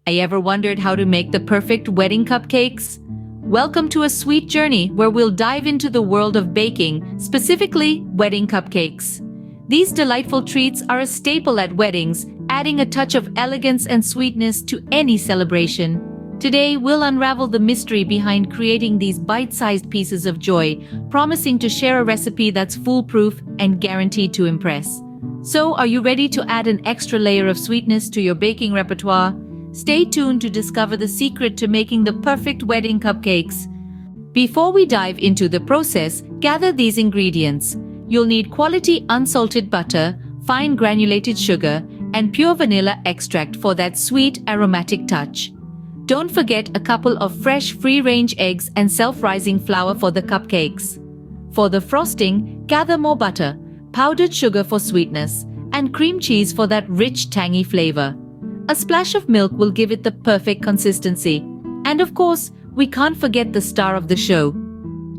Ever wondered how to make the perfect wedding cupcakes? Welcome to a sweet journey where we'll dive into the world of baking, specifically wedding cupcakes. These delightful treats are a staple at weddings, adding a touch of elegance and sweetness to any celebration. Today, we'll unravel the mystery behind creating these bite-sized pieces of joy, promising to share a recipe that's foolproof and guaranteed to impress. So, are you ready to add an extra layer of sweetness to your baking repertoire? Stay tuned to discover the secret to making the perfect wedding cupcakes. Before we dive into the process, gather these ingredients. You'll need quality unsalted butter, fine granulated sugar, and pure vanilla extract for that sweet, aromatic touch. Don't forget a couple of fresh, free-range eggs and self-rising flour for the cupcakes. For the frosting, gather more butter, powdered sugar for sweetness, and cream cheese for that rich, tangy flavor. A splash of milk will give it the perfect consistency. And of course, we can't forget the star of the show.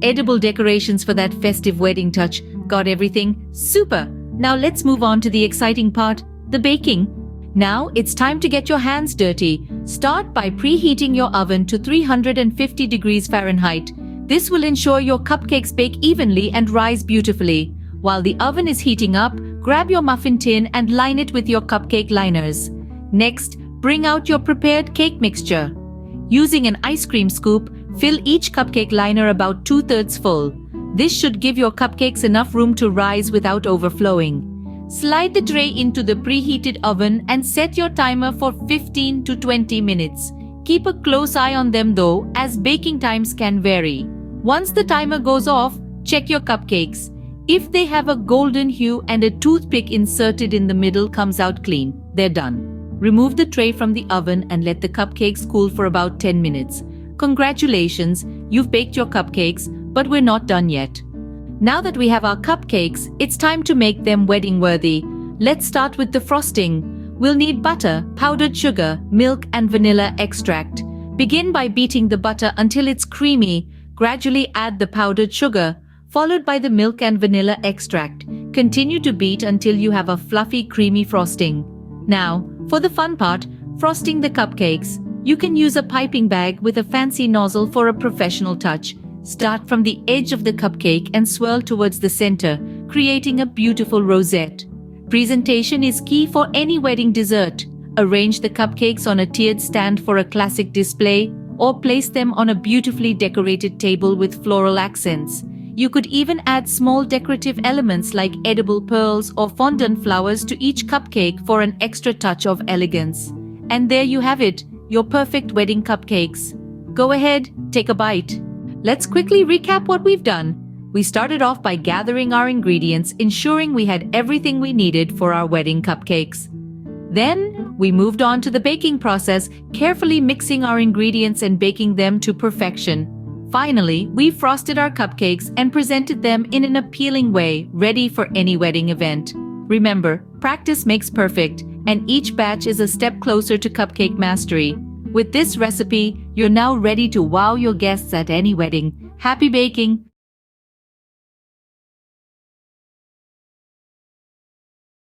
Edible decorations for that festive wedding touch. Got everything? Super! Now let's move on to the exciting part, the baking. Now it's time to get your hands dirty. Start by preheating your oven to 350 degrees Fahrenheit. This will ensure your cupcakes bake evenly and rise beautifully. While the oven is heating up, grab your muffin tin and line it with your cupcake liners. Next, bring out your prepared cake mixture. Using an ice cream scoop, fill each cupcake liner about 2/3 full. This should give your cupcakes enough room to rise without overflowing. Slide the tray into the preheated oven and set your timer for 15 to 20 minutes. Keep a close eye on them though, as baking times can vary. Once the timer goes off, check your cupcakes. If they have a golden hue and a toothpick inserted in the middle comes out clean, they're done. Remove the tray from the oven and let the cupcakes cool for about 10 minutes. Congratulations, you've baked your cupcakes, but we're not done yet. Now that we have our cupcakes, it's time to make them wedding worthy. Let's start with the frosting. We'll need butter, powdered sugar, milk, and vanilla extract. Begin by beating the butter until it's creamy. Gradually add the powdered sugar, followed by the milk and vanilla extract. Continue to beat until you have a fluffy, creamy frosting. Now, for the fun part, frosting the cupcakes. You can use a piping bag with a fancy nozzle for a professional touch. Start from the edge of the cupcake and swirl towards the center, creating a beautiful rosette. Presentation is key for any wedding dessert. Arrange the cupcakes on a tiered stand for a classic display, or place them on a beautifully decorated table with floral accents. You could even add small decorative elements like edible pearls or fondant flowers to each cupcake for an extra touch of elegance. And there you have it, your perfect wedding cupcakes. Go ahead, take a bite. Let's quickly recap what we've done. We started off by gathering our ingredients, ensuring we had everything we needed for our wedding cupcakes. Then, we moved on to the baking process, carefully mixing our ingredients and baking them to perfection. Finally, we frosted our cupcakes and presented them in an appealing way, ready for any wedding event. Remember, practice makes perfect, and each batch is a step closer to cupcake mastery. With this recipe, you're now ready to wow your guests at any wedding. Happy baking!